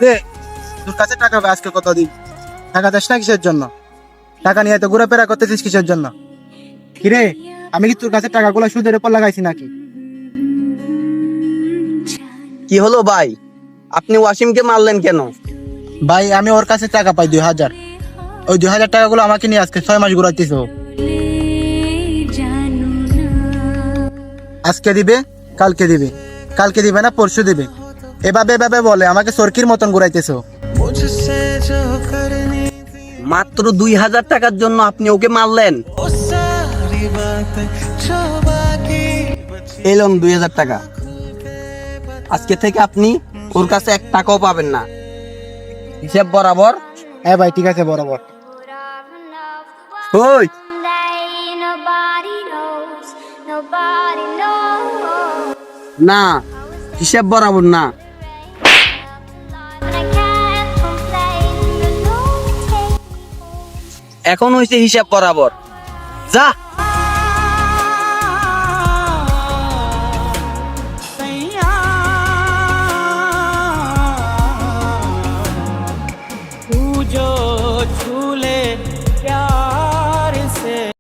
রে, তোর কাছে টাকা হবে আজকে কতদিন? টাকা চাস না কিসের জন্য? টাকা নিয়ে তো ঘোরাফেরা করতেছিস কিসের জন্য? কিরে, আমি কি তোর কাছে টাকাগুলো সুদের উপর লাগাইছি নাকি? কি হলো ভাই, আপনি ওয়াসিমকে মারলেন কেন? ভাই, আমি ওর কাছে টাকা পাই 2,000। ওই 2,000 টাকাগুলো আমাকে নিয়ে আজকে 6 মাস ঘুরাইতেছ। আজকে দিবে, কালকে দিবে, কালকে দিবে না পরশু দিবে, এভাবে এভাবে বলে আমাকে সরকির মতন ঘুরাইতেছ। মাত্র 2,000 টাকার জন্য আপনি ওকে মারলেন? এলন 2,000 টাকা, আজকে থেকে আপনি ওর কাছে 1 টাকাও পাবেন না। হিসাব বরাবর। হ্যাঁ ভাই, ঠিক আছে, বরাবর। ওই না, হিসাব বরাবর না। এখন হইছে হিসাব বরাবর। যা।